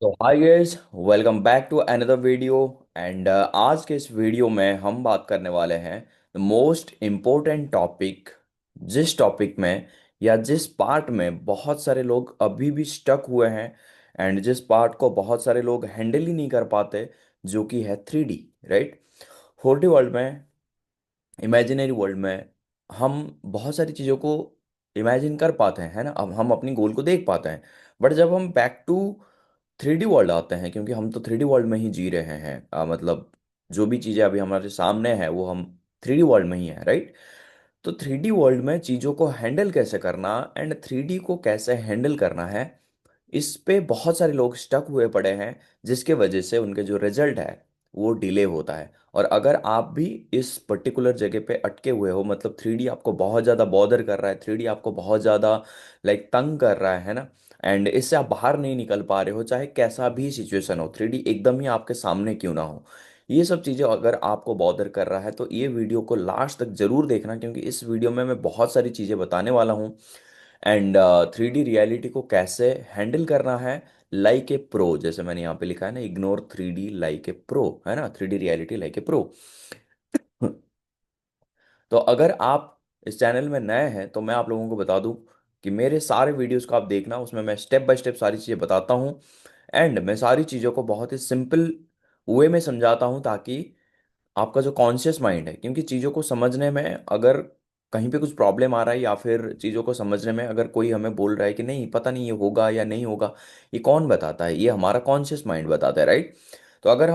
तो hi guys, welcome back to another video. And आज के इस वीडियो में हम बात करने वाले हैं द मोस्ट इम्पोर्टेंट टॉपिक, जिस टॉपिक में या जिस पार्ट में बहुत सारे लोग अभी भी स्टक हुए हैं एंड जिस पार्ट को बहुत सारे लोग हैंडल ही नहीं कर पाते, जो कि है 3D। राइट। 4D वर्ल्ड में, इमेजिनरी वर्ल्ड में हम बहुत सारी चीज़ों को इमेजिन कर पाते हैं, है ना। अब हम अपनी गोल को देख पाते हैं। बट जब हम बैक टू 3D वर्ल्ड आते हैं, क्योंकि हम तो 3D वर्ल्ड में ही जी रहे हैं, मतलब जो भी चीज़ें अभी हमारे सामने है वो हम 3D वर्ल्ड में ही है, राइट। तो 3D वर्ल्ड में चीज़ों को हैंडल कैसे करना एंड 3D को कैसे हैंडल करना है, इस पे बहुत सारे लोग स्टक हुए पड़े हैं, जिसके वजह से उनके जो रिजल्ट है वो डिले होता है। और अगर आप भी इस पर्टिकुलर जगह पे अटके हुए हो, मतलब 3D आपको बहुत ज़्यादा बॉदर कर रहा है, 3D आपको बहुत ज़्यादा लाइक तंग कर रहा है ना, एंड इससे आप बाहर नहीं निकल पा रहे हो, चाहे कैसा भी सिचुएशन हो, 3D एकदम ही आपके सामने क्यों ना हो, ये सब चीज़ें अगर आपको बॉदर कर रहा है तो ये वीडियो को लास्ट तक जरूर देखना, क्योंकि इस वीडियो में मैं बहुत सारी चीज़ें बताने वाला हूँ। एंड 3D रियलिटी को कैसे हैंडल करना है लाइक ए प्रो, जैसे मैंने यहाँ पे लिखा है ना, ignore 3D like a pro, है ना, 3D reality like a pro. तो अगर आप इस चैनल में नए हैं तो मैं आप लोगों को बता दूं कि मेरे सारे वीडियोस को आप देखना, उसमें मैं स्टेप बाय स्टेप सारी चीज़ें बताता हूँ। एंड मैं सारी चीज़ों को बहुत ही सिंपल वे में समझाता हूँ, ताकि आपका जो कॉन्शियस माइंड है, क्योंकि चीज़ों को समझने में अगर कहीं पे कुछ प्रॉब्लम आ रहा है, या फिर चीज़ों को समझने में अगर कोई हमें बोल रहा है कि नहीं पता नहीं ये होगा या नहीं होगा, ये कौन बताता है? ये हमारा कॉन्शियस माइंड बताता है, राइट। तो अगर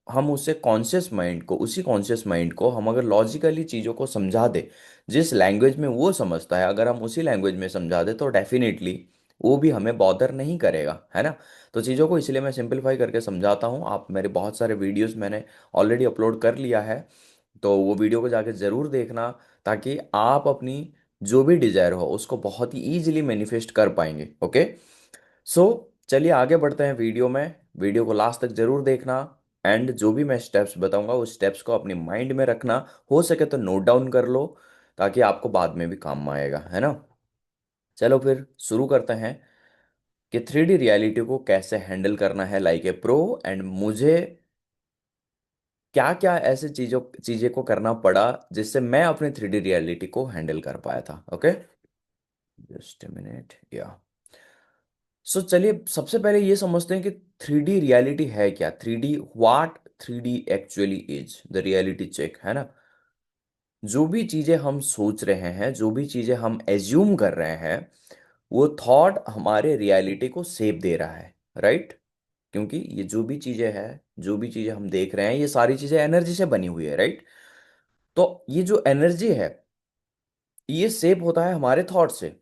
हम उससे कॉन्शियस माइंड को, उसी कॉन्शियस माइंड को हम अगर लॉजिकली चीज़ों को समझा दे, जिस लैंग्वेज में वो समझता है, अगर हम उसी लैंग्वेज में समझा दे, तो डेफिनेटली वो भी हमें बॉदर नहीं करेगा, है ना। तो चीज़ों को इसलिए मैं सिंपलीफाई करके समझाता हूँ। आप मेरे बहुत सारे वीडियोस मैंने ऑलरेडी अपलोड कर लिया है, तो वो वीडियो को जाके ज़रूर देखना, ताकि आप अपनी जो भी डिजायर हो उसको बहुत ही ईजिली मैनिफेस्ट कर पाएंगे। ओके। सो चलिए आगे बढ़ते हैं वीडियो में। वीडियो को लास्ट तक जरूर देखना, एंड जो भी मैं स्टेप्स बताऊंगा उस स्टेप्स को अपने माइंड में रखना, हो सके तो नोट डाउन कर लो, ताकि आपको बाद में भी काम आएगा, है ना। चलो फिर शुरू करते हैं कि 3D रियलिटी को कैसे हैंडल करना है लाइक ए प्रो, एंड मुझे क्या क्या ऐसे चीजें को करना पड़ा जिससे मैं अपनी 3D रियलिटी को हैंडल कर पाया था। ओके, जस्ट ए मिनट या। सो चलिए सबसे पहले ये समझते हैं कि 3D रियलिटी है क्या। 3D what 3D actually is the reality check, है ना। जो भी चीजें हम सोच रहे हैं, जो भी चीजें हम एज्यूम कर रहे हैं, वो थॉट हमारे रियलिटी को शेप दे रहा है, राइट। क्योंकि ये जो भी चीजें हैं, जो भी चीजें हम देख रहे हैं, ये सारी चीजें एनर्जी से बनी हुई है, राइट। तो ये जो एनर्जी है, ये शेप होता है हमारे थॉट से।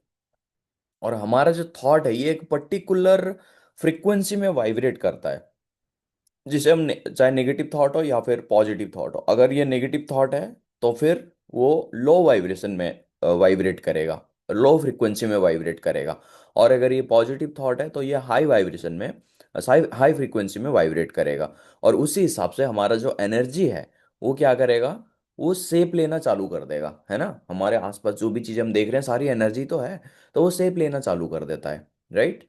और हमारा जो थॉट है ये एक पर्टिकुलर फ्रीक्वेंसी में वाइब्रेट करता है, जिसे हम चाहे नेगेटिव थॉट हो या फिर पॉजिटिव थॉट हो। अगर ये नेगेटिव थॉट है तो फिर वो लो वाइब्रेशन में वाइब्रेट करेगा, लो फ्रीक्वेंसी में वाइब्रेट करेगा। और अगर ये पॉजिटिव थॉट है तो ये हाई वाइब्रेशन में, हाई फ्रीक्वेंसी में वाइब्रेट करेगा। और उसी हिसाब से हमारा जो एनर्जी है वो क्या करेगा, वो शेप लेना चालू कर देगा, है ना। हमारे आसपास जो भी चीज़ हम देख रहे हैं सारी एनर्जी तो है, तो वो शेप लेना चालू कर देता है, राइट।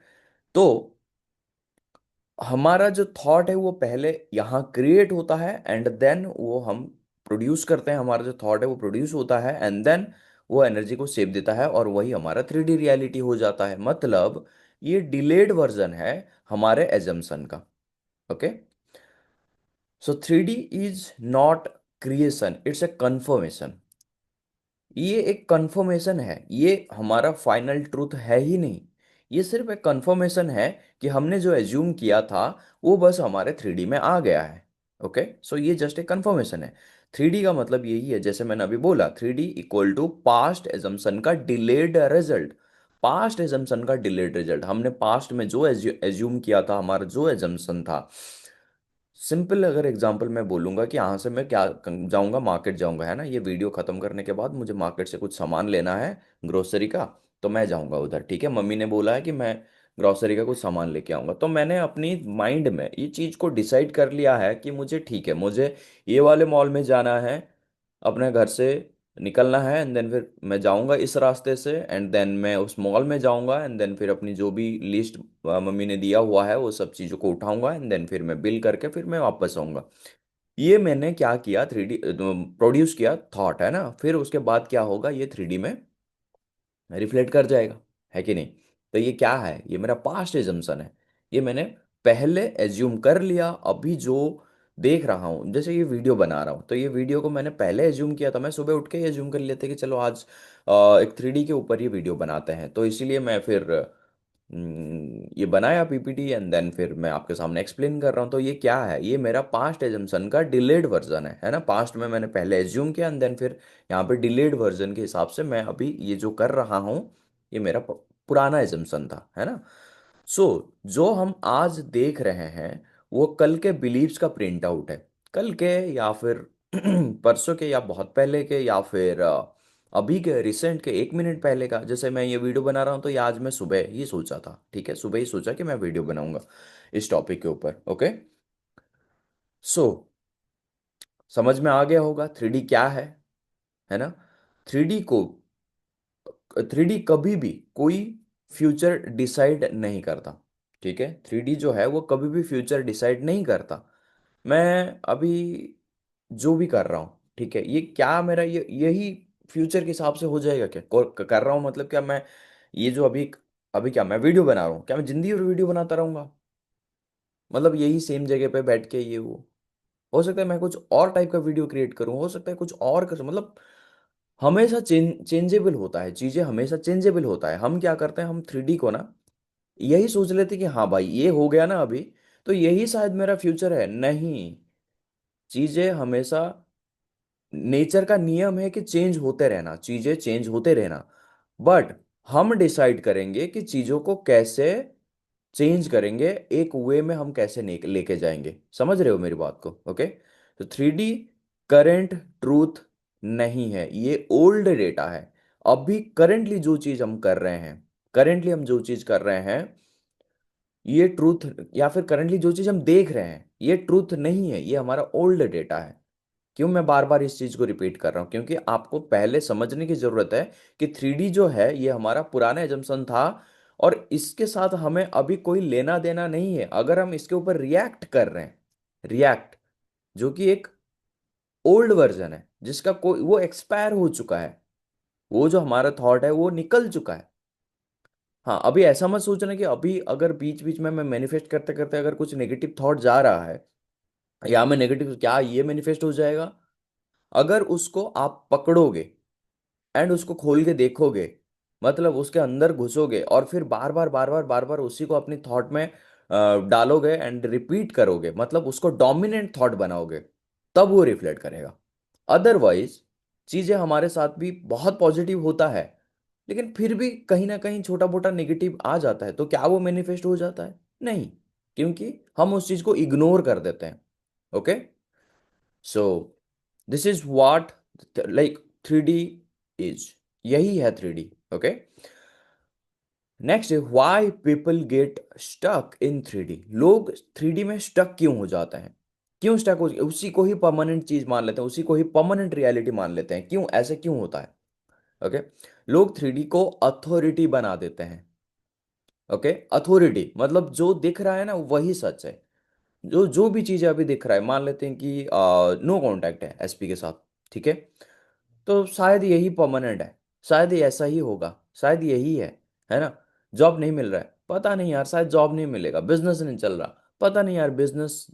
तो हमारा जो थॉट है वो पहले यहाँ क्रिएट होता है, एंड देन वो हम प्रोड्यूस करते हैं। हमारा जो थॉट है वो प्रोड्यूस होता है, एंड देन वो एनर्जी को शेप देता है, और वही हमारा 3D रियलिटी हो जाता है। मतलब ये डिलेड वर्जन है हमारे एजम्पशन का। Okay. So 3D is not creation, it's a confirmation. ये एक कंफर्मेशन है, ये हमारा फाइनल ट्रूथ है ही नहीं। ये सिर्फ एक कंफर्मेशन है कि हमने जो एज्यूम किया था वो बस हमारे 3D में आ गया है। ओके, सो ये जस्ट एक कंफर्मेशन है। 3D का मतलब यही है, जैसे मैंने अभी बोला, 3D equal to past assumption का डिलेड रिजल्ट। पास्ट एजम्पशन का डिलेड रिजल्ट, हमने पास्ट में जो एज्यूम किया था, हमारा जो एजम्पशन था। सिंपल अगर एग्जांपल मैं बोलूंगा कि यहाँ से मैं क्या जाऊंगा, मार्केट जाऊंगा, है ना। ये वीडियो खत्म करने के बाद मुझे मार्केट से कुछ सामान लेना है, ग्रोसरी का। तो मैं जाऊंगा उधर, ठीक है। मम्मी ने बोला है कि मैं ग्रोसरी का कुछ सामान लेके आऊंगा, तो मैंने अपनी माइंड में ये चीज़ को डिसाइड कर लिया है कि मुझे, ठीक है, मुझे ये वाले मॉल में जाना है अपने घर से, निकलना है, एंड देन फिर मैं जाऊंगा इस रास्ते से, एंड देन मैं उस मॉल में जाऊंगा, एंड देन फिर अपनी जो भी लिस्ट मम्मी ने दिया हुआ है वो सब चीज़ों को उठाऊंगा, एंड देन फिर मैं बिल करके फिर मैं वापस आऊंगा। ये मैंने क्या किया, 3D प्रोड्यूस किया थॉट, है ना। फिर उसके बाद क्या होगा, ये 3D में रिफ्लेक्ट कर जाएगा, है कि नहीं। तो ये क्या है, ये मेरा पास्ट एजम्पशन है। ये मैंने पहले एज्यूम कर लिया। अभी जो देख रहा हूँ, जैसे ये वीडियो बना रहा हूँ, तो ये वीडियो को मैंने पहले एज्यूम किया था। मैं सुबह उठ के ही एज्यूम कर लेते कि चलो आज एक 3D के ऊपर ये वीडियो बनाते हैं, तो इसीलिए मैं फिर ये बनाया पीपीटी, एंड देन फिर मैं आपके सामने एक्सप्लेन कर रहा हूँ। तो ये क्या है, ये मेरा पास्ट एजम्पशन का डिलेड वर्जन है ना। पास्ट में मैंने पहले एज्यूम किया, एंड देन फिर यहाँ पे डिलेड वर्जन के हिसाब से मैं अभी ये जो कर रहा हूँ, ये मेरा पुराना एजम्पशन था, है ना। सो जो हम आज देख रहे हैं वो कल के बिलीव्स का प्रिंट आउट है। कल के, या फिर परसों के, या बहुत पहले के, या फिर अभी के रिसेंट के 1 मिनट पहले का। जैसे मैं ये वीडियो बना रहा हूँ तो ये आज मैं सुबह ही सोचा था, ठीक है, सुबह ही सोचा कि मैं वीडियो बनाऊंगा इस टॉपिक के ऊपर। ओके, सो समझ में आ गया होगा 3D क्या है ना। 3D को 3D कभी भी कोई फ्यूचर डिसाइड नहीं करता, ठीक है। 3D जो है वो कभी भी फ्यूचर डिसाइड नहीं करता। मैं अभी जो भी कर रहा हूँ, ठीक है, ये क्या मेरा ये यही फ्यूचर के हिसाब से हो जाएगा क्या, कर रहा हूँ मतलब क्या मैं ये जो अभी अभी क्या मैं वीडियो बना रहा हूँ, क्या मैं जिंदगी भर वीडियो बनाता रहूंगा, मतलब यही सेम जगह पे बैठ के ये वो। हो सकता है मैं कुछ और टाइप का वीडियो क्रिएट करूँ, हो सकता है कुछ और कर, मतलब हमेशा चेंजेबल होता है, चीजें हमेशा चेंजेबल होता है। हम क्या करते हैं, हम 3D को ना यही सोच लेते कि हाँ भाई ये हो गया ना अभी, तो यही शायद मेरा फ्यूचर है। नहीं, चीजें हमेशा, नेचर का नियम है कि चेंज होते रहना, चीजें चेंज होते रहना। बट हम डिसाइड करेंगे कि चीजों को कैसे चेंज करेंगे, एक वे में हम कैसे लेके जाएंगे। समझ रहे हो मेरी बात को। ओके, तो 3D करंट ट्रूथ नहीं है, ये ओल्ड डेटा है। अभी करंटली जो चीज हम कर रहे हैं, करंटली हम जो चीज कर रहे हैं, ये ट्रूथ, या फिर करंटली जो चीज हम देख रहे हैं ये ट्रूथ नहीं है, ये हमारा ओल्ड डेटा है। क्यों मैं बार बार इस चीज को रिपीट कर रहा हूं, क्योंकि आपको पहले समझने की जरूरत है कि 3D जो है ये हमारा पुराना एजम्पशन था, और इसके साथ हमें अभी कोई लेना देना नहीं है। अगर हम इसके ऊपर रिएक्ट कर रहे हैं, रिएक्ट, जो कि एक ओल्ड वर्जन है जिसका कोई वो एक्सपायर हो चुका है, वो जो हमारा थॉट है वो निकल चुका है। हाँ, अभी ऐसा मत सोचना कि अभी अगर बीच बीच में मैं मैनिफेस्ट करते करते अगर कुछ नेगेटिव थॉट जा रहा है, या मैं नेगेटिव, क्या ये मैनिफेस्ट हो जाएगा। अगर उसको आप पकड़ोगे एंड उसको खोल के देखोगे, मतलब उसके अंदर घुसोगे और फिर बार बार उसी को अपनी थॉट में डालोगे एंड रिपीट करोगे, मतलब उसको डोमिनेंट थॉट बनाओगे, तब वो रिफ्लेक्ट करेगा। अदरवाइज चीजें हमारे साथ भी बहुत पॉजिटिव होता है, लेकिन फिर भी कहीं ना कहीं छोटा मोटा नेगेटिव आ जाता है, तो क्या वो मैनिफेस्ट हो जाता है? नहीं, क्योंकि हम उस चीज को इग्नोर कर देते हैं। Okay, so this is what like 3D is, यही है 3D। ओके, नेक्स्ट है why people get stuck in 3D। लोग 3D में स्टक क्यों हो जाते हैं, क्यों स्टक हो, उसी को ही परमानेंट चीज मान लेते हैं, उसी को ही परमानेंट रियलिटी मान लेते हैं, क्यों ऐसे क्यों होता है। ओके, लोग 3D को अथॉरिटी बना देते हैं। ओके, अथॉरिटी मतलब जो दिख रहा है ना वही सच है। जो जो भी चीजें अभी दिख रहा है, मान लेते हैं कि नो कांटेक्ट है एसपी के साथ, ठीक है, तो शायद यही परमानेंट है, शायद ये ऐसा ही होगा, शायद यही है ना। जॉब नहीं मिल रहा है, पता नहीं यार, शायद जॉब नहीं मिलेगा। बिजनेस नहीं चल रहा, पता नहीं यार बिजनेस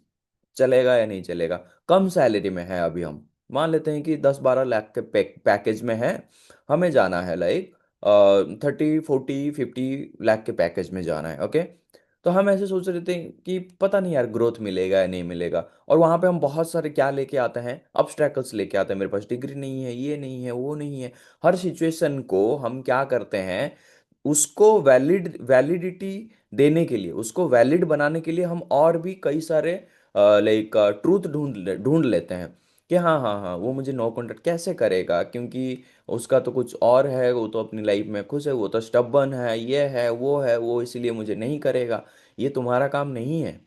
चलेगा या नहीं चलेगा। कम सैलरी में है अभी हम, मान लेते हैं कि 10-12 लाख के पैकेज में है, हमें जाना है लाइक 30-40-50 लाख के पैकेज में जाना है। ओके, तो हम ऐसे सोच रहे थे कि पता नहीं यार ग्रोथ मिलेगा या नहीं मिलेगा, और वहां पे हम बहुत सारे क्या लेके आते हैं, ऑब्स्टैकल्स लेके आते हैं। मेरे पास डिग्री नहीं है, ये नहीं है, वो नहीं है। हर सिचुएशन को हम क्या करते हैं, उसको वैलिडिटी देने के लिए, उसको वैलिड बनाने के लिए हम और भी कई सारे लाइक ट्रूथ ढूंढ लेते हैं कि हाँ हाँ हाँ वो मुझे नो कॉन्टेक्ट कैसे करेगा, क्योंकि उसका तो कुछ और है, वो तो अपनी लाइफ में खुश है, वो तो स्टबर्न है, ये है वो है वो, इसीलिए मुझे नहीं करेगा। ये तुम्हारा काम नहीं है,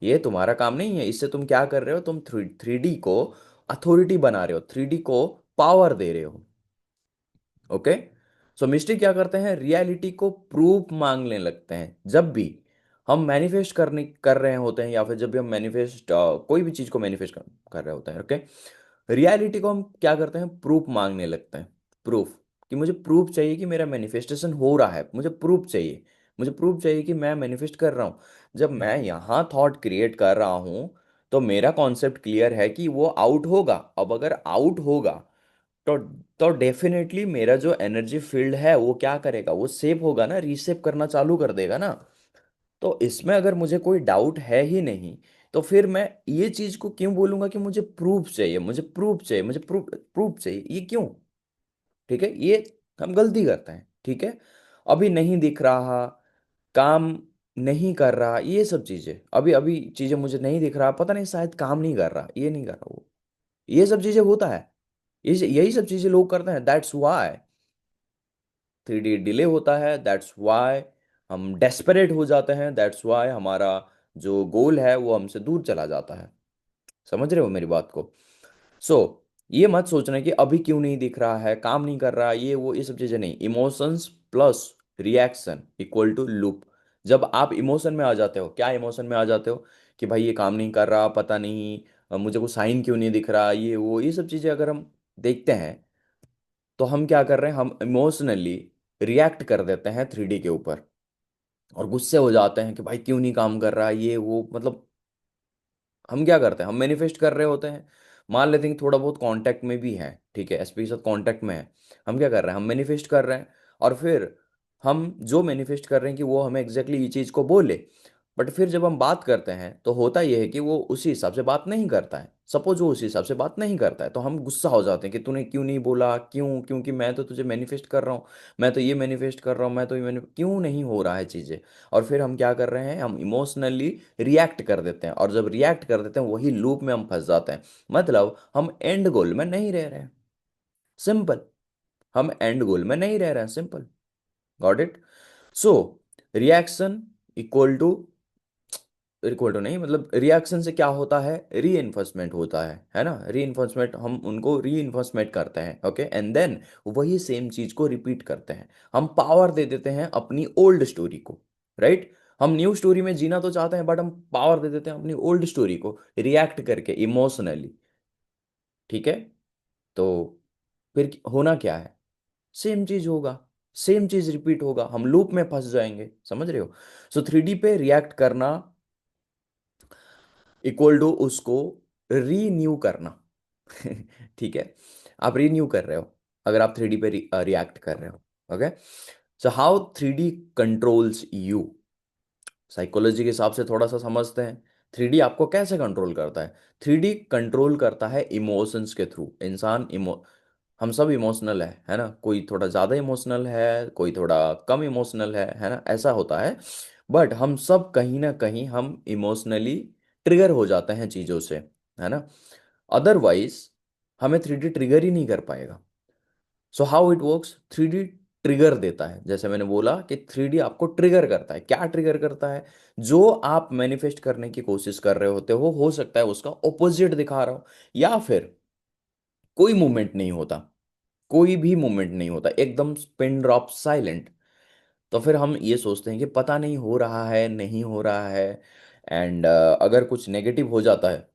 ये तुम्हारा काम नहीं है। इससे तुम क्या कर रहे हो, तुम 3D को अथॉरिटी बना रहे हो, 3D को पावर दे रहे हो। ओके। सो मिस्टेक क्या करते हैं, रियलिटी को प्रूफ मांगने लगते हैं जब भी हम मैनिफेस्ट कर रहे होते हैं, या फिर जब भी हम मैनिफेस्ट कोई भी चीज को मैनिफेस्ट कर रहे होते हैं। ओके। रियलिटी को हम क्या करते हैं, प्रूफ मांगने लगते हैं। प्रूफ, कि मुझे प्रूफ चाहिए कि मेरा मैनिफेस्टेशन हो रहा है, मुझे प्रूफ चाहिए, मुझे प्रूफ चाहिए कि मैं मैनिफेस्ट कर रहा हूँ। जब मैं यहाँ थॉट क्रिएट कर रहा हूँ तो मेरा कॉन्सेप्ट क्लियर है कि वो आउट होगा। अब अगर आउट होगा तो डेफिनेटली मेरा जो एनर्जी फील्ड है वो क्या करेगा, वो सेव होगा ना, रीसेव करना चालू कर देगा ना। तो इसमें अगर मुझे कोई डाउट है ही नहीं, तो फिर मैं ये चीज को क्यों बोलूंगा कि मुझे प्रूफ चाहिए, मुझे प्रूफ चाहिए, मुझे प्रूफ प्रूफ चाहिए, ये क्यों? ठीक है, ये हम गलती करते हैं। ठीक है। अभी नहीं दिख रहा, काम नहीं कर रहा, ये सब चीजें, अभी अभी चीजें मुझे नहीं दिख रहा, पता नहीं शायद काम नहीं कर रहा, ये नहीं कर रहा वो, ये सब चीजें होता है। यही सब चीजें लोग करते हैं। दैट्स वाई 3D डिले होता है। दैट्स वाई हम डेस्परेट हो जाते हैं। दैट्स वाई हमारा जो गोल है वो हमसे दूर चला जाता है। समझ रहे हो मेरी बात को? सो ये मत सोचना कि अभी क्यों नहीं दिख रहा है, काम नहीं कर रहा, ये वो, ये सब चीजें नहीं। Emotions plus reaction equal to loop. जब आप इमोशन में आ जाते हो, क्या इमोशन में आ जाते हो कि भाई ये काम नहीं कर रहा, पता नहीं मुझे को साइन क्यों नहीं दिख रहा, ये वो, ये सब चीजें अगर हम देखते हैं तो हम क्या कर रहे हैं, हम इमोशनली रिएक्ट कर देते हैं 3D के ऊपर, और गुस्से हो जाते हैं कि भाई क्यों नहीं काम कर रहा, ये वो, मतलब हम क्या करते हैं, हम मैनिफेस्ट कर रहे होते हैं। मान लेते हैं कि थोड़ा बहुत कांटेक्ट में भी है, ठीक है, एसपी के साथ कांटेक्ट में है, हम क्या कर रहे हैं, हम मैनिफेस्ट कर रहे हैं, और फिर हम जो मैनिफेस्ट कर रहे हैं कि वो हमें एग्जैक्टली ये चीज़ को बोले। बट फिर जब हम बात करते हैं तो होता यह है कि वो उसी हिसाब से बात नहीं करता है। सपोज वो उसी हिसाब से बात नहीं करता है तो हम गुस्सा हो जाते हैं कि तूने क्यों नहीं बोला, क्यों, क्योंकि मैं तो तुझे मैनिफेस्ट कर रहा हूँ, मैं तो ये मैनिफेस्ट कर रहा हूँ, मैं तो ये क्यों नहीं हो रहा है चीज़ें। और फिर हम क्या कर रहे हैं, हम इमोशनली रिएक्ट कर देते हैं, और जब रिएक्ट कर देते हैं वही लूप में हम फंस जाते हैं। मतलब हम एंड गोल में नहीं रह रहे हैं। सिंपल। हम एंड गोल में नहीं रह रहे हैं, simple. Got it? So reaction equal to, equal to नहीं, मतलब रिएक्शन से क्या होता है, री होता है ना, री हम उनको री करते हैं। ओके, एंड देन वही सेम चीज को रिपीट करते हैं। हम पावर दे देते हैं अपनी ओल्ड स्टोरी को। राइट? हम न्यू स्टोरी में जीना तो चाहते हैं, बट हम पावर दे देते हैं अपनी ओल्ड स्टोरी को, रिएक्ट करके इमोशनली। ठीक है। तो फिर होना क्या है, सेम चीज होगा, सेम चीज रिपीट होगा, हम लूप में फंस जाएंगे। समझ रहे हो? सो 3D पे रिएक्ट करना इक्वल टू उसको रीन्यू करना। ठीक है। आप रीन्यू कर रहे हो अगर आप 3D पे रिएक्ट कर रहे हो। Okay. So how 3D controls you, psychology के हिसाब से थोड़ा सा समझते हैं। 3D आपको कैसे कंट्रोल करता है? 3D कंट्रोल करता है इमोशंस के थ्रू। हम सब इमोशनल है ना, कोई थोड़ा ज़्यादा इमोशनल है, कोई थोड़ा कम इमोशनल है ना, ऐसा होता है। बट हम सब कहीं ना कहीं हम इमोशनली ट्रिगर हो जाते हैं चीज़ों से, है ना। अदरवाइज हमें 3D ट्रिगर ही नहीं कर पाएगा। So how it works, 3D trigger देता है, जैसे मैंने बोला कि 3D आपको ट्रिगर करता है। क्या ट्रिगर करता है? जो आप मैनिफेस्ट करने की कोशिश कर रहे होते हो सकता है उसका ऑपोजिट दिखा रहा हो, या फिर कोई मूवमेंट नहीं होता, कोई भी मूवमेंट नहीं होता, एकदम पिन ड्रॉप साइलेंट। तो फिर हम ये सोचते हैं कि पता नहीं हो रहा है, नहीं हो रहा है। एंड अगर कुछ नेगेटिव हो जाता है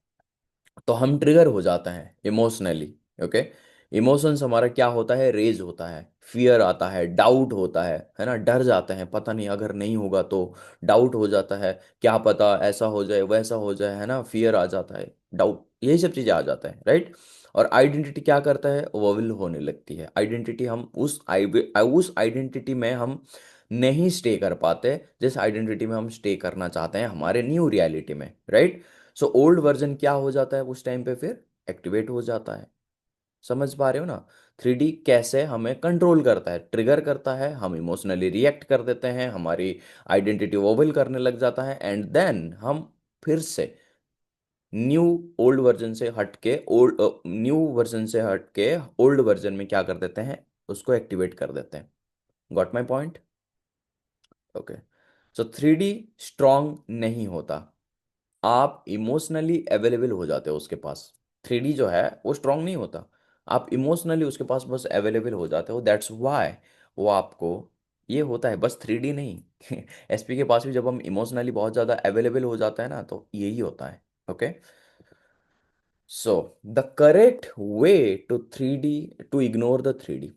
तो हम ट्रिगर हो जाते हैं इमोशनली। ओके। इमोशंस हमारा क्या होता है, रेज होता है, फियर आता है, डाउट होता है ना, डर जाते हैं, पता नहीं अगर नहीं होगा तो। डाउट हो जाता है, क्या पता ऐसा हो जाए वैसा हो जाए, है ना, फियर आ जाता है, डाउट, यही सब चीज़ें आ जाता है। राइट? और आइडेंटिटी क्या करता है, वोविल होने लगती है आइडेंटिटी। हम उस आइडेंटिटी में हम नहीं स्टे कर पाते जिस आइडेंटिटी में हम स्टे करना चाहते हैं हमारे न्यू रियलिटी में। राइट? सो ओल्ड वर्जन क्या हो जाता है उस टाइम पे, फिर एक्टिवेट हो जाता है। समझ पा रहे हो ना? 3D कैसे हमें कंट्रोल करता है, ट्रिगर करता है, हम इमोशनली रिएक्ट कर देते हैं, हमारी आइडेंटिटी वोबल करने लग जाता है, एंड देन हम फिर से न्यू ओल्ड वर्जन से हट के ओल्ड न्यू वर्जन से हट के ओल्ड वर्जन में क्या कर देते हैं, उसको एक्टिवेट कर देते हैं। Got my point? Okay. So 3D strong नहीं होता, आप इमोशनली अवेलेबल हो जाते हो उसके पास। 3D जो है वो स्ट्रांग नहीं होता, आप इमोशनली उसके पास बस अवेलेबल हो जाते हो, दैट्स वाई वो आपको, ये होता है बस 3D नहीं। एसपी के पास भी जब हम इमोशनली बहुत ज़्यादा अवेलेबल हो जाता है ना, तो यही होता है। Okay, so the correct way to 3D, to ignore the 3D।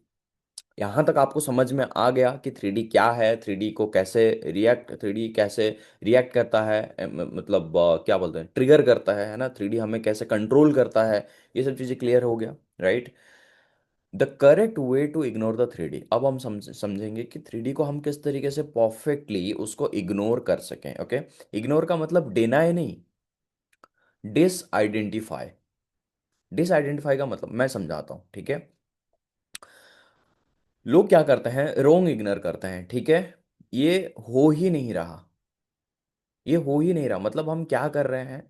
यहाँ तक आपको समझ में आ गया कि 3D क्या है, 3D को कैसे रिएक्ट, 3D कैसे रिएक्ट करता है, मतलब क्या बोलते हैं, ट्रिगर करता है ना, 3D हमें कैसे कंट्रोल करता है, ये सब चीज़ें क्लियर हो गया, right. The correct way to ignore the 3D, अब हम समझेंगे कि 3D को हम किस तरीके से परफेक्टली उसको इग्नोर कर सकें। ओके, इग्नोर का मतलब डिनाई नहीं, डिस आइडेंटिफाई। डिस आइडेंटिफाई का मतलब मैं समझाता हूँ, ठीक है। लोग क्या करते हैं, रोंग इग्नोर करते हैं, ठीक है। ये हो ही नहीं रहा, ये हो ही नहीं रहा, मतलब हम क्या कर रहे हैं,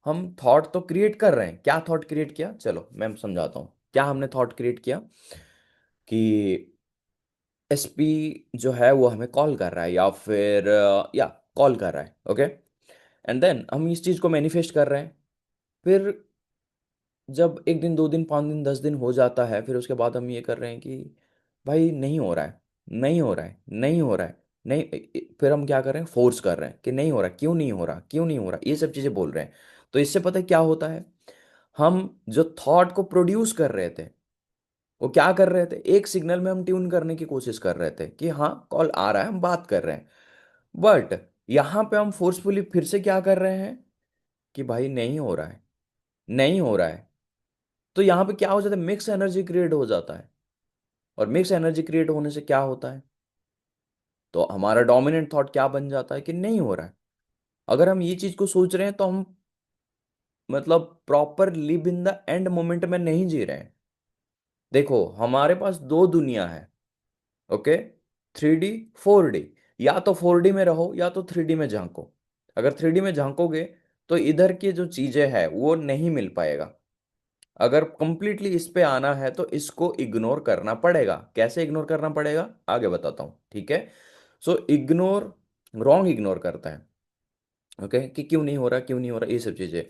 हम थॉट तो क्रिएट कर रहे हैं। क्या थॉट क्रिएट किया, चलो मैं समझाता हूँ क्या हमने थॉट क्रिएट किया, कि एसपी जो है वो हमें कॉल कर रहा है, या फिर या कॉल कर रहा है। ओके, एंड देन हम इस चीज को मैनिफेस्ट कर रहे हैं। फिर जब एक दिन, 2 दिन, 5 दिन, 10 दिन हो जाता है, फिर उसके बाद हम ये कर रहे हैं कि भाई नहीं हो रहा है, नहीं हो रहा है, नहीं हो रहा है, नहीं। फिर हम क्या कर रहे हैं, फोर्स कर रहे हैं कि नहीं हो रहा, क्यों नहीं हो रहा, क्यों नहीं हो रहा, ये सब चीजें बोल रहे हैं। तो इससे पता है क्या होता है, हम जो थॉट को प्रोड्यूस कर रहे थे, वो क्या कर रहे थे, एक सिग्नल में हम ट्यून करने की कोशिश कर रहे थे कि हाँ कॉल आ रहा है, हम बात कर रहे हैं। बट यहां पे हम फोर्सफुली फिर से क्या कर रहे हैं, कि भाई नहीं हो रहा है, नहीं हो रहा है। तो यहां पे क्या हो जाता है, मिक्स एनर्जी क्रिएट हो जाता है। और मिक्स एनर्जी क्रिएट होने से क्या होता है, तो हमारा डोमिनेंट थॉट क्या बन जाता है, कि नहीं हो रहा है। अगर हम ये चीज को सोच रहे हैं तो हम मतलब proper live in the end moment में नहीं जी रहे हैं। देखो हमारे पास दो दुनिया है, ओके, 3D, 4D। या तो 4D में रहो या तो 3D में झांको। अगर 3D में झांकोगे तो इधर की जो चीजें हैं वो नहीं मिल पाएगा। अगर कंप्लीटली इस पे आना है तो इसको इग्नोर करना पड़ेगा। कैसे इग्नोर करना पड़ेगा, आगे बताता हूं, ठीक है। सो इग्नोर, रॉन्ग इग्नोर करता है, ओके, कि क्यों नहीं हो रहा, क्यों नहीं हो रहा, ये सब चीजें।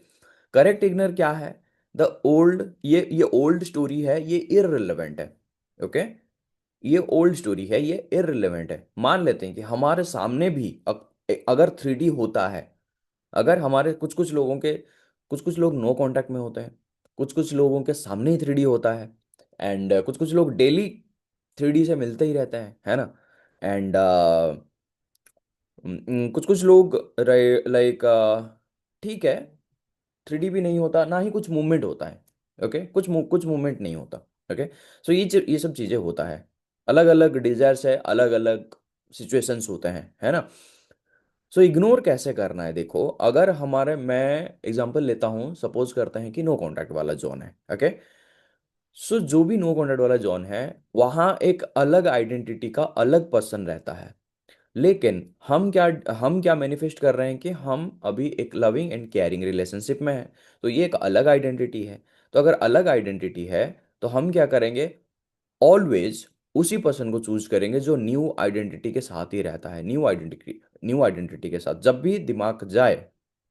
करेक्ट इग्नोर क्या है, द ओल्ड, ये ओल्ड स्टोरी है, ये इररिलेवेंट है। ओके, ये ओल्ड स्टोरी है, ये इररिलेवेंट है। मान लेते हैं कि हमारे सामने भी अगर 3D होता है, अगर हमारे कुछ कुछ लोगों के, कुछ कुछ लोग नो कांटेक्ट में होते हैं, कुछ कुछ लोगों के सामने ही 3D होता है, एंड कुछ कुछ लोग डेली 3D से मिलते ही रहते हैं, है ना। एंड कुछ कुछ लोग लाइक, ठीक है, 3D भी नहीं होता, ना ही कुछ मूवमेंट होता है। ओके, कुछ मूवमेंट नहीं होता। ओके, सो ये सब चीजें होता है, अलग अलग डिजायर्स है, अलग अलग सिचुएशंस होते हैं, है ना। सो इग्नोर कैसे करना है, देखो अगर हमारे, मैं एग्जांपल लेता हूं, सपोज करते हैं कि नो कांटेक्ट वाला जोन है। ओके, सो जो भी नो कांटेक्ट वाला जोन है, वहां एक अलग आइडेंटिटी का अलग पर्सन रहता है। लेकिन हम क्या मैनिफेस्ट कर रहे हैं, कि हम अभी एक लविंग एंड केयरिंग रिलेशनशिप में हैं। तो ये एक अलग आइडेंटिटी है। तो अगर अलग आइडेंटिटी है, तो हम क्या करेंगे, ऑलवेज उसी पर्सन को चूज करेंगे जो न्यू आइडेंटिटी के साथ ही रहता है। न्यू आइडेंटिटी के साथ जब भी दिमाग जाए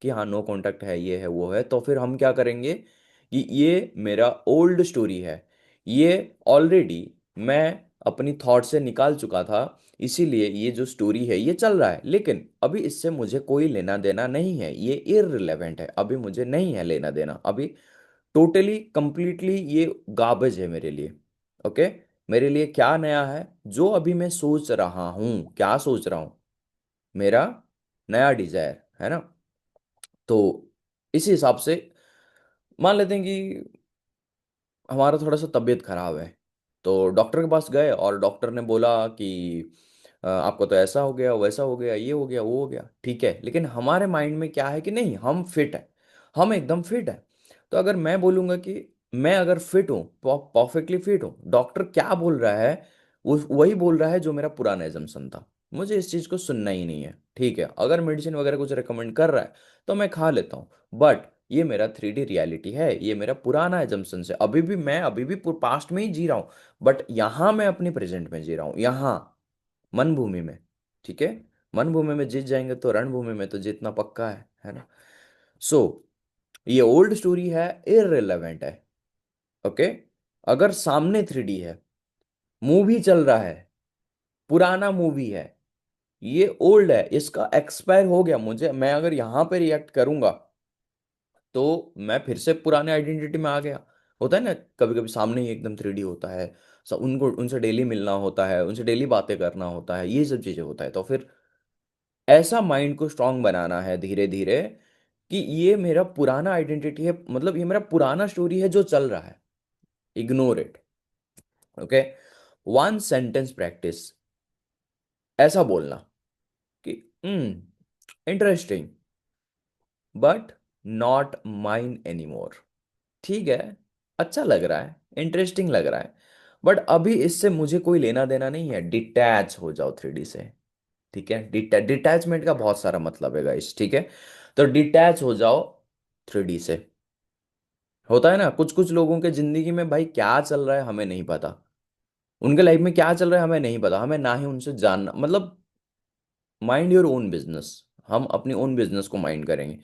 कि हाँ नो कांटेक्ट है, ये है, वो है, तो फिर हम क्या करेंगे, कि ये मेरा ओल्ड स्टोरी है, ये ऑलरेडी मैं अपनी थॉट से निकाल चुका था, इसीलिए ये जो स्टोरी है ये चल रहा है, लेकिन अभी इससे मुझे कोई लेना देना नहीं है, ये इररिलेवेंट है, अभी मुझे नहीं है लेना देना, अभी टोटली कंप्लीटली ये गार्बेज है मेरे लिए। ओके, मेरे लिए क्या नया है, जो अभी मैं सोच रहा हूं, क्या सोच रहा हूं, मेरा नया डिजायर है ना। तो इसी हिसाब से मान लेते हैं कि हमारा थोड़ा सा तबीयत खराब है, तो डॉक्टर के पास गए और डॉक्टर ने बोला कि आपको तो ऐसा हो गया, वैसा हो गया, ये हो गया, वो हो गया, ठीक है। लेकिन हमारे माइंड में क्या है, कि नहीं हम फिट है, हम एकदम फिट है। तो अगर मैं बोलूंगा कि मैं अगर फिट हूँ, परफेक्टली फिट हूँ, डॉक्टर क्या बोल रहा है, वो वही बोल रहा है जो मेरा पुराना एजम्पशन था, मुझे इस चीज को सुनना ही नहीं है। ठीक है, अगर मेडिसिन वगैरह कुछ रिकमेंड कर रहा है तो मैं खा लेता हूँ, बट ये मेरा 3D रियलिटी है, ये मेरा पुराना एजम्पशन है। अभी भी पास्ट में ही जी रहा हूँ, बट यहाँ मैं अपनी प्रेजेंट में जी रहा हूँ, यहाँ मन भूमि में। ठीक है, मन भूमि में जीत जाएंगे तो रणभूमि में तो जीतना पक्का है ना। सो ये ओल्ड स्टोरी है, इररिलेवेंट है। ओके, अगर सामने 3D है, मूवी चल रहा है, पुराना मूवी है, ये ओल्ड है, इसका एक्सपायर हो गया, मुझे मैं अगर यहां पे रिएक्ट करूंगा तो मैं फिर से पुराने आइडेंटिटी में आ गया। होता है ना, कभी कभी सामने ही एकदम 3D होता है, उनको उनसे डेली मिलना होता है, उनसे डेली बातें करना होता है, ये सब चीजें होता है, तो फिर ऐसा माइंड को स्ट्रांग बनाना है धीरे धीरे कि ये मेरा पुराना आइडेंटिटी है, मतलब ये मेरा पुराना स्टोरी है जो चल रहा है, ignore it. Okay, one sentence practice, ऐसा बोलना कि interesting but not mine anymore. ठीक है, अच्छा लग रहा है, इंटरेस्टिंग लग रहा है, बट अभी इससे मुझे कोई लेना देना नहीं है, डिटैच हो जाओ 3D से। ठीक है, डिटैचमेंट का बहुत सारा मतलब है गाइस, ठीक है, तो डिटैच हो जाओ 3D से। होता है ना, कुछ कुछ लोगों के जिंदगी में भाई क्या चल रहा है हमें नहीं पता, उनके लाइफ में क्या चल रहा है हमें नहीं पता, हमें ना ही उनसे जानना, मतलब माइंड योर ओन बिजनेस। हम अपनी ओन बिजनेस को माइंड करेंगे,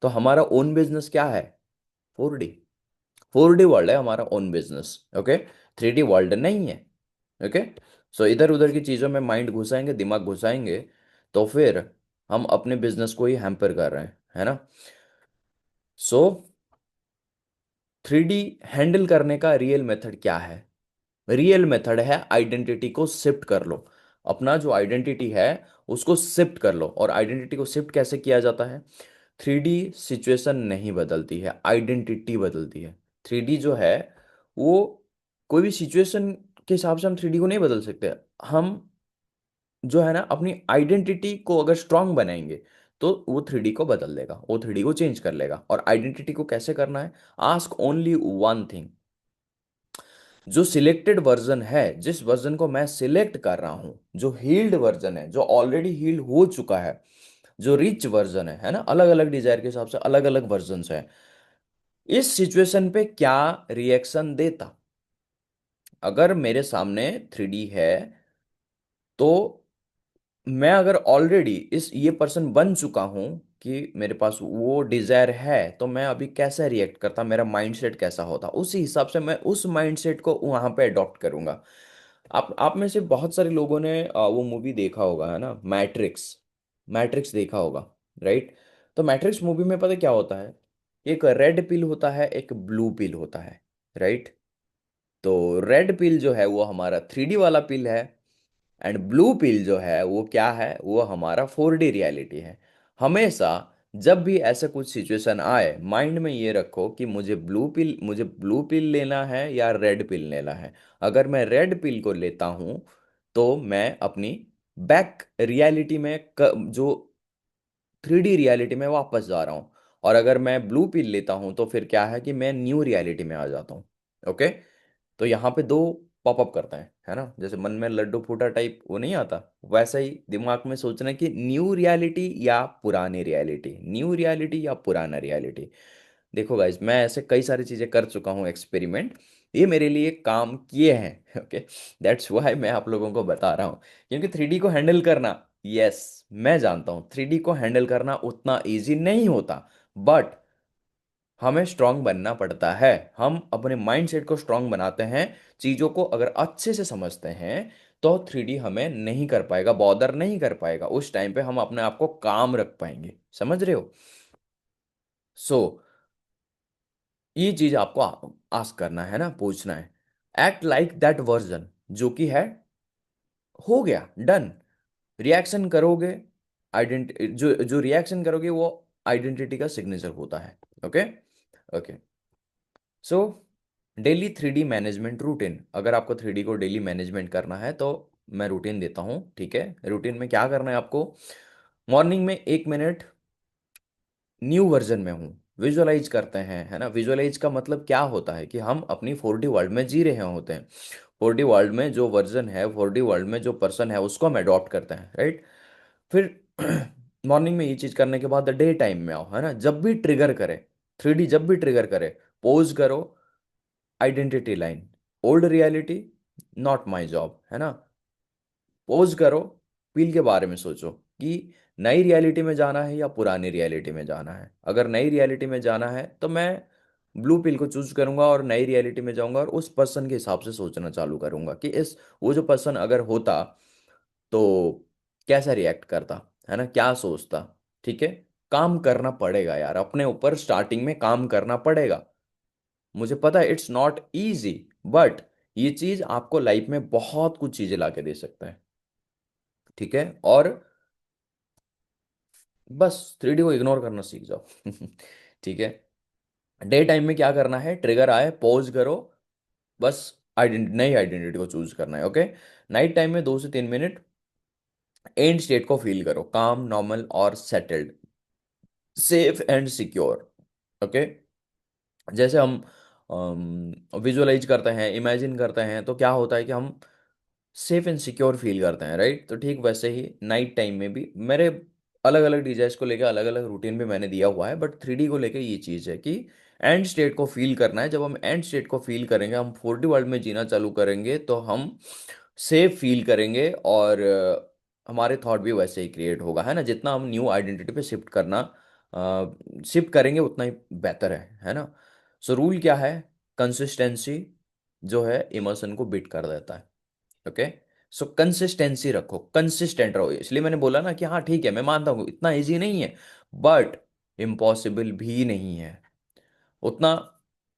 तो हमारा ओन बिजनेस क्या है? 4D, 4D वर्ल्ड है हमारा own business. Okay, 3D world नहीं है। ओके, सो इधर उधर की चीजों में माइंड घुसाएंगे, दिमाग घुसाएंगे, तो फिर हम अपने बिजनेस को ही हैम्पर कर रहे हैं, है ना। सो 3D हैंडल करने का रियल मेथड क्या है? रियल मेथड है आइडेंटिटी को शिफ्ट कर लो। अपना जो आइडेंटिटी है उसको शिफ्ट कर लो। और आइडेंटिटी को शिफ्ट कैसे किया जाता है? 3D सिचुएशन नहीं बदलती है, आइडेंटिटी बदलती है। 3D जो है वो कोई भी सिचुएशन के हिसाब से हम 3D को नहीं बदल सकते। हम जो है ना अपनी आइडेंटिटी को अगर स्ट्रांग बनाएंगे तो वो 3D को बदल देगा, वो 3D को चेंज कर लेगा। और आइडेंटिटी को कैसे करना है? आस्क ओनली वन थिंग, जो सिलेक्टेड वर्जन है, जिस वर्जन को मैं सिलेक्ट कर रहा हूं, जो हील्ड वर्जन है, जो ऑलरेडी हील्ड हो चुका है, जो रिच वर्जन है ना, अलग अलग डिजायर के हिसाब से अलग अलग वर्जन है, इस सिचुएशन पे क्या रिएक्शन देता। अगर मेरे सामने 3D है तो मैं अगर ऑलरेडी इस ये पर्सन बन चुका हूं कि मेरे पास वो डिजायर है, तो मैं अभी कैसे रिएक्ट करता, मेरा माइंडसेट कैसा होता, उसी हिसाब से मैं उस माइंडसेट को वहां पे अडॉप्ट करूंगा। आप में से बहुत सारे लोगों ने वो मूवी देखा होगा, है ना, मैट्रिक्स। मैट्रिक्स देखा होगा, राइट? तो मैट्रिक्स मूवी में पता क्या होता है? एक रेड पिल होता है, एक ब्लू पिल होता है, राइट? तो रेड पिल जो है वो हमारा 3D वाला पिल है, एंड ब्लू पिल जो है वो क्या है? वो हमारा 4D रियलिटी है। हमेशा जब भी ऐसा कुछ सिचुएशन आए, माइंड में ये रखो कि मुझे ब्लू पिल लेना है या रेड पिल लेना है। अगर मैं रेड पिल को लेता हूं तो मैं अपनी बैक रियलिटी में जो 3D रियलिटी में वापस जा रहा हूँ। और अगर मैं ब्लू पिल लेता हूँ तो फिर क्या है कि मैं न्यू रियलिटी में आ जाता हूँ। ओके, तो यहाँ पे दो पॉपअप करता है ना, जैसे मन में लड्डू फूटा टाइप वो नहीं आता, वैसा ही दिमाग में सोचना कि न्यू रियलिटी या पुरानी रियलिटी, न्यू रियलिटी या पुराना रियलिटी। देखो गाइज, मैं ऐसे कई सारी चीजें कर चुका हूँ एक्सपेरिमेंट, ये मेरे लिए काम किए हैं। ओके, दैट्स व्हाई मैं आप लोगों को बता रहा हूँ, क्योंकि 3D को हैंडल करना, यस मैं जानता हूँ 3D को हैंडल करना उतना इजी नहीं होता, बट हमें स्ट्रांग बनना पड़ता है। हम अपने माइंडसेट को स्ट्रांग बनाते हैं, चीजों को अगर अच्छे से समझते हैं तो 3D हमें नहीं कर पाएगा, बॉदर नहीं कर पाएगा, उस टाइम पे हम अपने आप को काम रख पाएंगे। समझ रहे हो? सो ये चीज आपको आस्क करना है ना, पूछना है। एक्ट लाइक दैट वर्जन, जो कि है, हो गया, डन। रिएक्शन करोगे, जो रिएक्शन करोगे वो आइडेंटिटी का सिग्नेचर होता है। Okay, okay. So daily 3D management routine, अगर आपको 3D को डेली मैनेजमेंट करना है तो मैं रूटीन देता हूँ, ठीक है। रूटीन में क्या करना है आपको? मॉर्निंग में 1 मिनट न्यू वर्जन में हूँ, विजुअलाइज करते हैं, है ना। विजुअलाइज का मतलब क्या होता है कि हम अपनी 4D वर्ल्ड में जी रहे होते हैं। 4D वर्ल्ड में जो वर्जन है, 4D वर्ल्ड में जो पर्सन है, उसको हम अडॉप्ट करते हैं, राइट। फिर मॉर्निंग में ये चीज करने के बाद डे टाइम में आओ, है ना, जब भी ट्रिगर करे, 3D जब भी ट्रिगर करे, पोज करो, identity line, old reality, not my job, है ना। पोज करो, पील के बारे में सोचो कि नई रियलिटी में जाना है या पुरानी रियलिटी में जाना है। अगर नई रियलिटी में जाना है तो मैं ब्लू पिल को चूज करूंगा और नई रियलिटी में जाऊंगा और उस पर्सन के हिसाब से सोचना चालू करूंगा कि इस वो जो पर्सन अगर होता तो कैसा रिएक्ट करता, है ना, क्या सोचता। ठीक है, काम करना पड़ेगा यार, अपने ऊपर स्टार्टिंग में काम करना पड़ेगा। मुझे पता है इट्स नॉट इजी, बट ये चीज आपको लाइफ में बहुत कुछ चीजें ला के दे सकता है। ठीक है, और बस 3D को इग्नोर करना सीख जाओ। ठीक है, डे टाइम में क्या करना है, ट्रिगर आए पॉज करो, बस आइडेंटिटी, नई आइडेंटिटी को चूज करना है। ओके, नाइट टाइम में 2 से 3 मिनट एंड स्टेट को फील करो, काम, नॉर्मल और settled, safe and secure. Okay, जैसे हम विजुअलाइज करते हैं, इमेजिन करते हैं, तो क्या होता है कि हम सेफ एंड सिक्योर फील करते हैं, राइट। तो ठीक वैसे ही नाइट टाइम में भी मेरे अलग अलग डीजाइस को लेकर अलग अलग रूटीन भी मैंने दिया हुआ है, बट 3D को लेकर ये चीज़ है कि एंड स्टेट को फील करना है। जब हम एंड स्टेट को फील करेंगे, हम 4D वर्ल्ड में जीना चालू करेंगे, तो हम सेफ फील करेंगे और हमारे थॉट भी वैसे ही क्रिएट होगा, है ना। जितना हम न्यू आइडेंटिटी पे शिफ्ट करेंगे उतना ही बेहतर है ना। सो रूल क्या है, कंसिस्टेंसी जो है इमोशन को बीट कर देता है। ओके, सो कंसिस्टेंसी रखो, कंसिस्टेंट रहो। इसलिए मैंने बोला ना कि हाँ ठीक है, मैं मानता हूँ इतना इजी नहीं है, बट इम्पॉसिबल भी नहीं है। उतना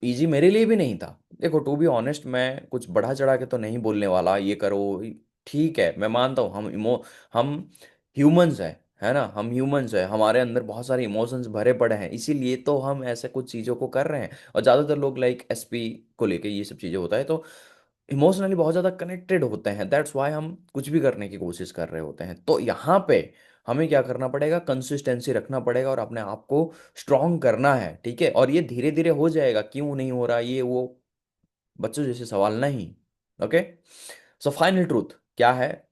इजी मेरे लिए भी नहीं था। देखो, टू बी ऑनेस्ट, मैं कुछ बढ़ा चढ़ा के तो नहीं बोलने वाला ये करो। ठीक है, मैं मानता हूँ हम ह्यूमंस हैं, है ना, हम ह्यूमंस हैं, हमारे अंदर बहुत सारे इमोशंस भरे पड़े हैं, इसीलिए तो हम ऐसे कुछ चीज़ों को कर रहे हैं। और ज़्यादातर लोग लाइक एसपी को लेके ये सब चीज़ें होता है, तो इमोशनली बहुत ज़्यादा कनेक्टेड होते हैं, दैट्स वाई हम कुछ भी करने की कोशिश कर रहे होते हैं। तो यहाँ पे हमें क्या करना पड़ेगा, कंसिस्टेंसी रखना पड़ेगा और अपने आप को स्ट्रॉन्ग करना है। ठीक है, और ये धीरे धीरे हो जाएगा, क्यों नहीं हो रहा ये वो बच्चों जैसे सवाल नहीं। ओके, सो फाइनल ट्रूथ क्या है,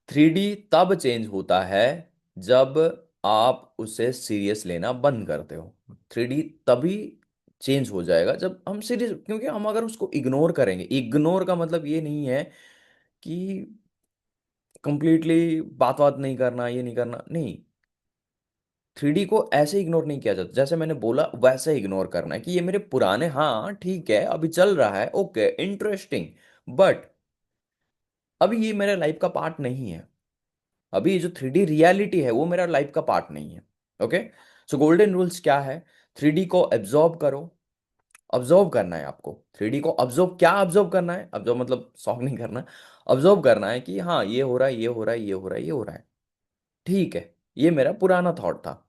3D तब चेंज होता है जब आप उसे सीरियस लेना बंद करते हो। 3D तभी चेंज हो जाएगा जब हम सीरियस, क्योंकि हम अगर उसको इग्नोर करेंगे, इग्नोर का मतलब ये नहीं है कि कंप्लीटली बात बात नहीं करना, ये नहीं करना, नहीं। 3D को ऐसे इग्नोर नहीं किया जाता, जैसे मैंने बोला वैसे इग्नोर करना है कि ये मेरे पुराने, हाँ ठीक है अभी चल रहा है, ओके इंटरेस्टिंग, बट अभी ये मेरे लाइफ का पार्ट नहीं है। अभी ये जो 3D रियलिटी है वो मेरा लाइफ का पार्ट नहीं है। ओके, सो गोल्डन रूल्स क्या है, 3D को एब्जॉर्ब करो। ऑब्जर्व करना है आपको, 3D को ऑब्जर्व, क्या ऑब्जर्व करना है, ऑब्जर्व मतलब सॉल्व नहीं करना, ऑब्जर्व करना है कि हाँ ये हो रहा है, ये हो रहा है, ये हो रहा है, ये हो रहा है। ठीक है, ये मेरा पुराना थॉट था।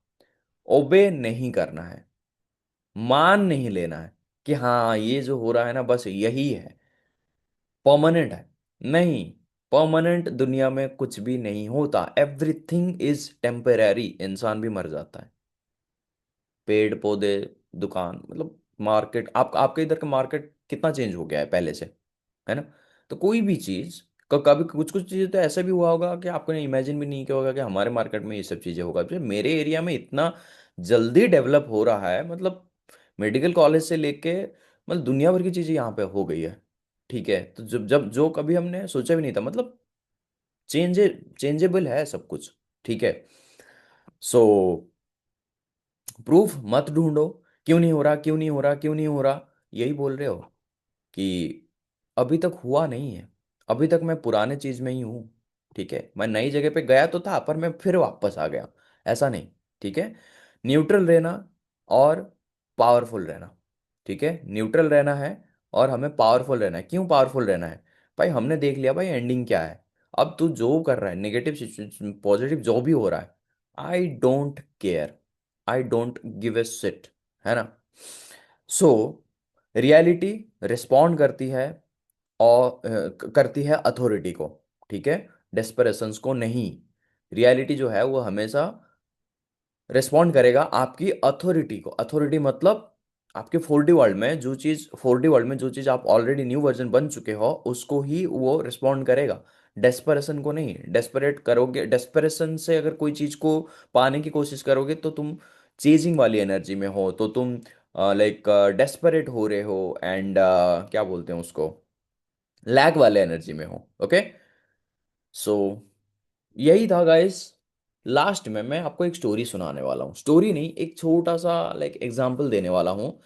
ओबे नहीं करना है, मान नहीं लेना है कि हाँ ये जो हो रहा है ना बस यही है, परमानेंट है। नहीं, परमानेंट दुनिया में कुछ भी नहीं होता, एवरीथिंग इज टेम्पररी। इंसान भी मर जाता है, पेड़ पौधे, दुकान, मतलब मार्केट, आपके इधर का मार्केट कितना चेंज हो गया है पहले से, है ना। तो कोई भी चीज कभी कुछ कुछ चीजें तो ऐसा भी हुआ होगा कि आपको इमेजिन भी नहीं किया होगा कि हमारे मार्केट में ये सब चीजें होगा। तो मेरे एरिया में इतना जल्दी डेवलप हो रहा है, मतलब मेडिकल कॉलेज से लेके मतलब दुनिया भर की चीजें यहाँ पे हो गई है। ठीक है, तो जब जब जो कभी हमने सोचा भी नहीं था, मतलब चेंजेबल है सब कुछ। ठीक है, सो प्रूफ मत ढूंढो, क्यों नहीं हो रहा, क्यों नहीं हो रहा, क्यों नहीं हो रहा, यही बोल रहे हो कि अभी तक हुआ नहीं है, अभी तक मैं पुराने चीज में ही हूं। ठीक है, मैं नई जगह पे गया तो था पर मैं फिर वापस आ गया, ऐसा नहीं। ठीक है, न्यूट्रल रहना और पावरफुल रहना। ठीक है, न्यूट्रल रहना है और हमें पावरफुल रहना है। क्यों पावरफुल रहना है, भाई हमने देख लिया भाई एंडिंग क्या है। अब तू जो कर रहा है, नेगेटिव पॉजिटिव जो भी हो रहा है, I don't care, I don't give a shit, है ना। सो रियलिटी रिस्पॉन्ड करती है और करती है अथॉरिटी को। ठीक है, डेस्परेशंस को नहीं। रियलिटी जो है वो हमेशा रिस्पॉन्ड करेगा आपकी अथॉरिटी को। अथॉरिटी मतलब आपके 4D वर्ल्ड में जो चीज, 4D वर्ल्ड में जो चीज आप ऑलरेडी न्यू वर्जन बन चुके हो उसको ही वो रिस्पॉन्ड करेगा, डेस्परेशन को नहीं। डेस्परेट करोगे, डेस्परेशन से अगर कोई चीज को पाने की कोशिश करोगे तो तुम चेजिंग वाली एनर्जी में हो, तो तुम लाइक डेस्परेट हो रहे हो, एंड क्या बोलते हैं उसको, लैग वाले एनर्जी में हो। ओके, सो यही था गाइस, लास्ट में मैं आपको एक स्टोरी सुनाने वाला हूँ, स्टोरी नहीं, एक छोटा सा लाइक एग्जाम्पल देने वाला हूँ।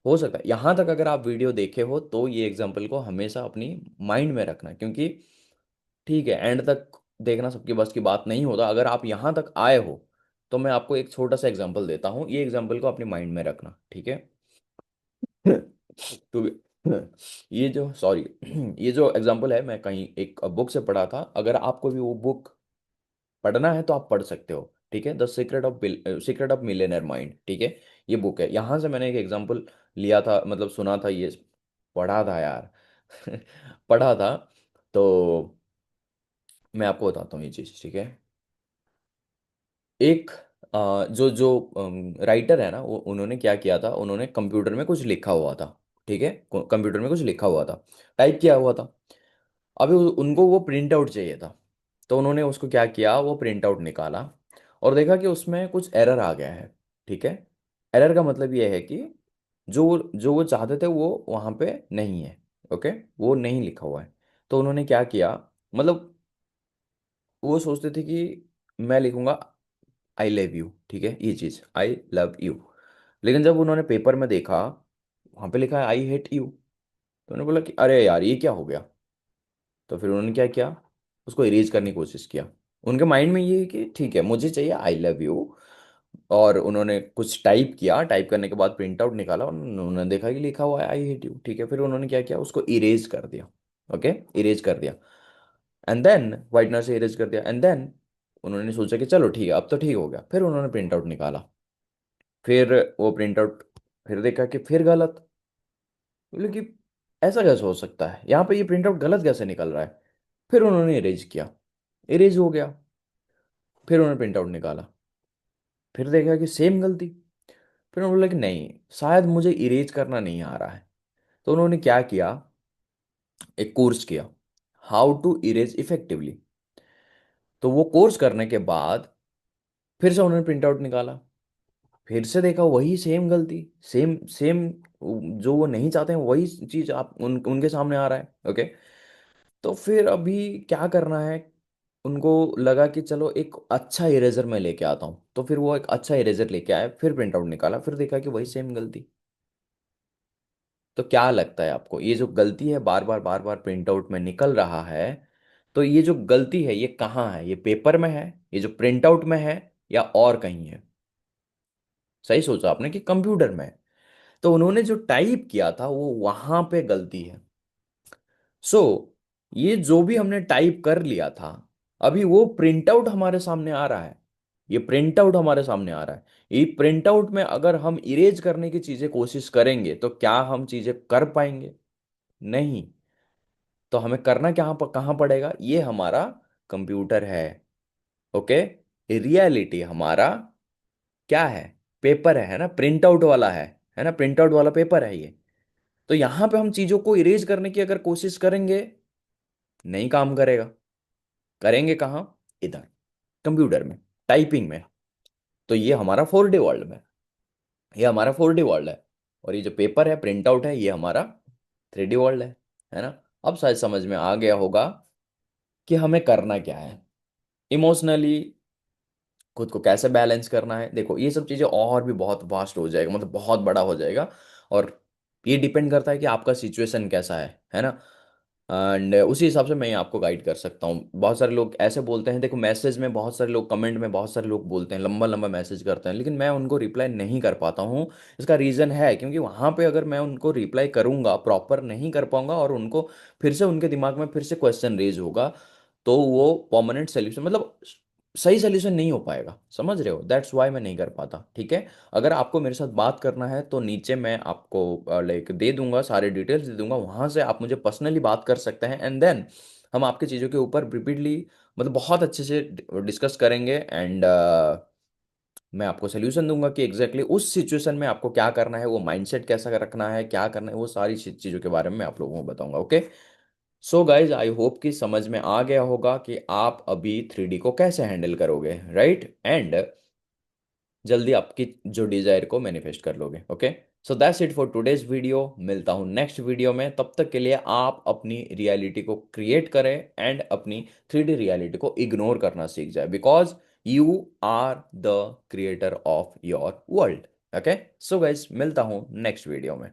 हो सकता है यहाँ तक अगर आप वीडियो देखे हो तो ये एग्जाम्पल को हमेशा अपनी माइंड में रखना, क्योंकि ठीक है एंड तक देखना सबकी बस की बात नहीं होता। अगर आप यहाँ तक आए हो तो मैं आपको एक छोटा सा एग्जाम्पल देता हूँ, ये एग्जाम्पल को अपनी माइंड में रखना, ठीक है। तो ये जो सॉरी ये जो एग्जाम्पल है मैं कहीं एक बुक से पढ़ा था, अगर आपको भी वो बुक पढ़ना है तो आप पढ़ सकते हो, ठीक है। The secret of millionaire mind, ठीक है। ये बुक है, यहाँ से मैंने एक एग्जांपल लिया था, मतलब सुना था ये, पढ़ा था यार पढ़ा था। तो मैं आपको बताता हूँ ये चीज़, ठीक है। एक जो जो राइटर है ना, वो उन्होंने क्या किया था, उन्होंने कंप्यूटर में कुछ लिखा हुआ था, ठीक है। कंप्यूटर में कुछ लिखा हुआ था, टाइप किया हुआ था। अभी उनको वो प्रिंट आउट चाहिए था, तो उन्होंने उसको क्या किया, वो प्रिंट आउट निकाला और देखा कि उसमें कुछ एरर आ गया है, ठीक है। एरर का मतलब ये है कि जो जो वो चाहते थे वो वहाँ पे नहीं है, ओके, वो नहीं लिखा हुआ है। तो उन्होंने क्या किया, मतलब वो सोचते थे कि मैं लिखूंगा आई लव यू, ठीक है, ये चीज़ आई लव यू। लेकिन जब उन्होंने पेपर में देखा, वहाँ पे लिखा है आई हेट यू, तो उन्होंने बोला कि अरे यार ये क्या हो गया। तो फिर उन्होंने क्या किया, उसको इरेज करने की कोशिश किया। उनके माइंड में ये है कि ठीक है मुझे चाहिए आई लव यू, और उन्होंने कुछ टाइप किया, टाइप करने के बाद प्रिंट आउट निकाला और उन्होंने देखा कि लिखा हुआ है आई हेट यू, ठीक है। फिर उन्होंने क्या किया, उसको इरेज कर दिया, ओके, इरेज कर दिया। एंड देन व्हाइटनर से इरेज कर दिया, एंड देन उन्होंने सोचा कि चलो ठीक है अब तो ठीक हो गया। फिर उन्होंने प्रिंट आउट निकाला, फिर वो प्रिंट आउट, फिर देखा कि फिर गलत। बोले कि ऐसा कैसे हो सकता है, यहाँ पे ये प्रिंट आउट गलत कैसे निकल रहा है। फिर उन्होंने इरेज किया, इरेज हो गया। फिर उन्होंने प्रिंट आउट निकाला, फिर देखा कि सेम गलती। फिर उन्होंने बोला कि नहीं, शायद मुझे इरेज करना नहीं आ रहा है। तो उन्होंने क्या किया, एक कोर्स किया, हाउ टू इरेज इफेक्टिवली। तो वो कोर्स करने के बाद फिर से उन्होंने प्रिंट आउट निकाला, फिर से देखा वही सेम गलती, सेम सेम, जो वो नहीं चाहते हैं वही चीज आप उनके सामने आ रहा है, ओके। तो फिर अभी क्या करना है, उनको लगा कि चलो एक अच्छा इरेजर मैं लेके आता हूँ। तो फिर वो एक अच्छा इरेजर लेके आए, फिर प्रिंट आउट निकाला, फिर देखा कि वही सेम गलती। तो क्या लगता है आपको, ये जो गलती है बार बार प्रिंट आउट में निकल रहा है, तो ये जो गलती है ये कहाँ है, ये पेपर में है, ये जो प्रिंट आउट में है, या और कहीं है। सही सोचा आपने कि कंप्यूटर में है। तो उन्होंने जो टाइप किया था वो वहां पे गलती है। सो ये जो भी हमने टाइप कर लिया था, अभी वो प्रिंट आउट हमारे सामने आ रहा है, ये प्रिंट आउट हमारे सामने आ रहा है। ये प्रिंट आउट में अगर हम इरेज करने की चीजें कोशिश करेंगे तो क्या हम चीजें कर पाएंगे, नहीं। तो हमें करना क्या, कहाँ पड़ेगा, ये हमारा कंप्यूटर है, ओके। रियलिटी हमारा क्या है, पेपर है ना, प्रिंट आउट वाला है ना, प्रिंट आउट वाला पेपर है ये। तो यहां पे हम चीजों को इरेज करने की अगर कोशिश करेंगे, नहीं काम करेगा। करेंगे कहाँ, इधर कंप्यूटर में, टाइपिंग में। तो ये हमारा 4D वर्ल्ड में, ये हमारा 4D वर्ल्ड है। और ये जो पेपर है, प्रिंट आउट है, ये हमारा 3D वर्ल्ड है ना। अब शायद समझ में आ गया होगा कि हमें करना क्या है, इमोशनली खुद को कैसे बैलेंस करना है। देखो ये सब चीज़ें और भी बहुत वास्ट हो जाएगा, मतलब बहुत बड़ा हो जाएगा। और ये डिपेंड करता है कि आपका सिचुएशन कैसा है ना। एंड उसी हिसाब से मैं आपको गाइड कर सकता हूँ। बहुत सारे लोग ऐसे बोलते हैं, देखो मैसेज में बहुत सारे लोग, कमेंट में बहुत सारे लोग बोलते हैं, लंबा लंबा मैसेज करते हैं, लेकिन मैं उनको रिप्लाई नहीं कर पाता हूँ। इसका रीज़न है क्योंकि वहाँ पे अगर मैं उनको रिप्लाई करूँगा प्रॉपर नहीं कर पाऊंगा, और उनको फिर से उनके दिमाग में फिर से क्वेश्चन रेज होगा, तो वो परमानेंट सोल्यूशन, मतलब सही सोल्यूशन नहीं हो पाएगा, समझ रहे हो। दैट्स वाई मैं नहीं कर पाता, ठीक है। अगर आपको मेरे साथ बात करना है तो नीचे मैं आपको लाइक दे दूंगा, सारे डिटेल्स दे दूंगा, वहां से आप मुझे पर्सनली बात कर सकते हैं। एंड देन हम आपकी चीज़ों के ऊपर रिपीटली, मतलब बहुत अच्छे से डिस्कस करेंगे। एंड मैं आपको सोल्यूशन दूंगा कि एग्जैक्टली उस सिचुएशन में आपको क्या करना है, वो माइंडसेट कैसा रखना है, क्या करना है, वो सारी चीज़ों के बारे में मैं आप लोगों को बताऊंगा, okay. So guys I hope कि समझ में आ गया होगा कि आप अभी 3D को कैसे हैंडल करोगे, राइट। एंड जल्दी आपकी जो डिजायर को मैनिफेस्ट कर लोगे, okay. So that's it for today's video, मिलता हूँ नेक्स्ट वीडियो में। तब तक के लिए आप अपनी रियलिटी को क्रिएट करें एंड अपनी 3D रियलिटी को इग्नोर करना सीख जाए, because you are the creator of your world. Okay, so guys, मिलता हूँ नेक्स्ट वीडियो में।